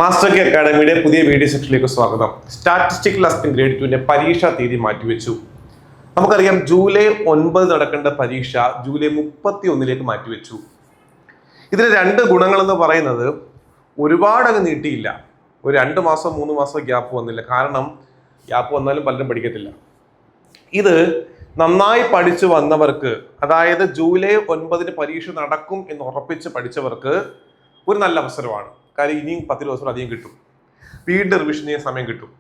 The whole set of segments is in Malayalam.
മാസ്റ്റർ കെ അക്കാഡമിയുടെ പുതിയ വീഡിയോ സെക്ഷനിലേക്ക് സ്വാഗതം. സ്റ്റാറ്റിസ്റ്റിക്കൽ അസിസ്റ്റന്റ് ഗ്രേഡ് 2 പരീക്ഷാ തീയതി മാറ്റിവെച്ചു. നമുക്കറിയാം ജൂലൈ 9 നടക്കേണ്ട പരീക്ഷ ജൂലൈ 31 മാറ്റിവെച്ചു. ഇതിന് രണ്ട് ഗുണങ്ങളെന്ന് പറയുന്നത് ഒരുപാട് അങ്ങ് നീട്ടിയില്ല. ഒരു 2 മാസം 3 മാസം ഗ്യാപ്പ് വന്നില്ല. കാരണം ഗ്യാപ്പ് വന്നാലും പലരും പഠിക്കത്തില്ല. ഇത് നന്നായി പഠിച്ചു വന്നവർക്ക്, അതായത് ജൂലൈ 9 പരീക്ഷ നടക്കും എന്ന് ഉറപ്പിച്ച് പഠിച്ചവർക്ക് ഒരു നല്ല അവസരമാണ്. കാര്യം ഇനിയും 10 ദിവസം അധികം കിട്ടും. വീണ്ടും റിവിഷൻ ചെയ്യാൻ സമയം കിട്ടും.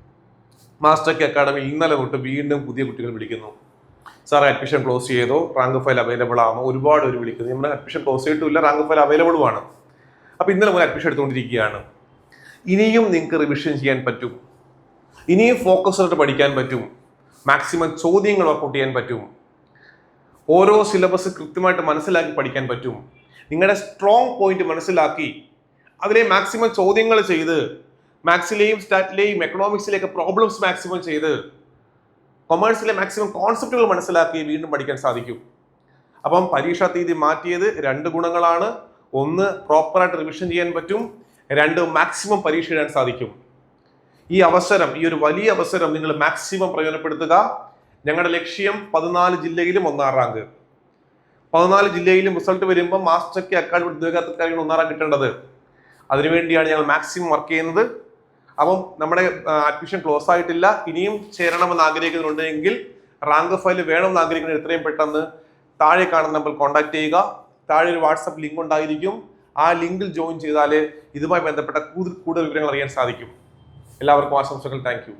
മാസ്റ്റർ കെ അക്കാഡമി ഇന്നലെ തൊട്ട് വീണ്ടും പുതിയ കുട്ടികൾ വിളിക്കുന്നു. സാർ അഡ്മിഷൻ ക്ലോസ് ചെയ്തോ, റാങ്ക് ഫയൽ അവൈലബിൾ ആണോ? ഒരുപാട് പേര് വിളിക്കുന്നു. നമ്മുടെ അഡ്മിഷൻ ക്ലോസ് ചെയ്തിട്ടില്ല, റാങ്ക് ഫയൽ അവൈലബിളും ആണ്. അപ്പോൾ ഇന്നലെ മുതൽ അഡ്മിഷൻ എടുത്തുകൊണ്ടിരിക്കുകയാണ്. ഇനിയും നിങ്ങൾക്ക് റിവിഷൻ ചെയ്യാൻ പറ്റും. ഇനിയും ഫോക്കസ് ആയിട്ട് പഠിക്കാൻ പറ്റും. മാക്സിമം ചോദ്യങ്ങൾ വർക്കൗട്ട് ചെയ്യാൻ പറ്റും. ഓരോ സിലബസ് കൃത്യമായിട്ട് മനസ്സിലാക്കി പഠിക്കാൻ പറ്റും. നിങ്ങളുടെ സ്ട്രോങ് പോയിന്റ് മനസ്സിലാക്കി അതിലെ മാക്സിമം ചോദ്യങ്ങൾ ചെയ്ത്, മാത്സിലെയും സ്റ്റാറ്റിലെയും എക്കണോമിക്സിലെയൊക്കെ പ്രോബ്ലംസ് മാക്സിമം ചെയ്ത്, കൊമേഴ്സിലെ മാക്സിമം കോൺസെപ്റ്റുകൾ മനസ്സിലാക്കി വീണ്ടും പഠിക്കാൻ സാധിക്കും. അപ്പം പരീക്ഷാ തീയതി മാറ്റിയത് രണ്ട് ഗുണങ്ങളാണ്. ഒന്ന്, പ്രോപ്പറായിട്ട് റിവിഷൻ ചെയ്യാൻ പറ്റും. രണ്ട്, മാക്സിമം പരീക്ഷ എഴുതാൻ സാധിക്കും. ഈ അവസരം, ഈ ഒരു വലിയ അവസരം നിങ്ങൾ മാക്സിമം പ്രയോജനപ്പെടുത്തുക. ഞങ്ങളുടെ ലക്ഷ്യം 14 ജില്ലയിലും 1-ാം റാങ്ക്. 14 ജില്ലയിലും റിസൾട്ട് വരുമ്പോൾ മാസ്റ്റർ കെ അക്കാഡമി ഉദ്യോഗാർത്ഥിക്കാരാണ് 1-ാം റാങ്ക് കിട്ടേണ്ടത്. അതിനുവേണ്ടിയാണ് ഞങ്ങൾ മാക്സിമം വർക്ക് ചെയ്യുന്നത്. അപ്പം നമ്മുടെ അഡ്മിഷൻ ക്ലോസ് ആയിട്ടില്ല. ഇനിയും ചേരണമെന്ന് ആഗ്രഹിക്കുന്നുണ്ടെങ്കിൽ, റാങ്ക് ഫയൽ വേണമെന്ന് ആഗ്രഹിക്കുന്നത് എത്രയും പെട്ടെന്ന് താഴെ കാണുന്ന നമ്പർ കോൺടാക്ട് ചെയ്യുക. താഴെ ഒരു വാട്സപ്പ് ലിങ്ക് ഉണ്ടായിരിക്കും. ആ ലിങ്കിൽ ജോയിൻ ചെയ്താൽ ഇതുമായി ബന്ധപ്പെട്ട കൂടുതൽ വിവരങ്ങൾ അറിയാൻ സാധിക്കും. എല്ലാവർക്കും ആശംസകൾ. Thank you.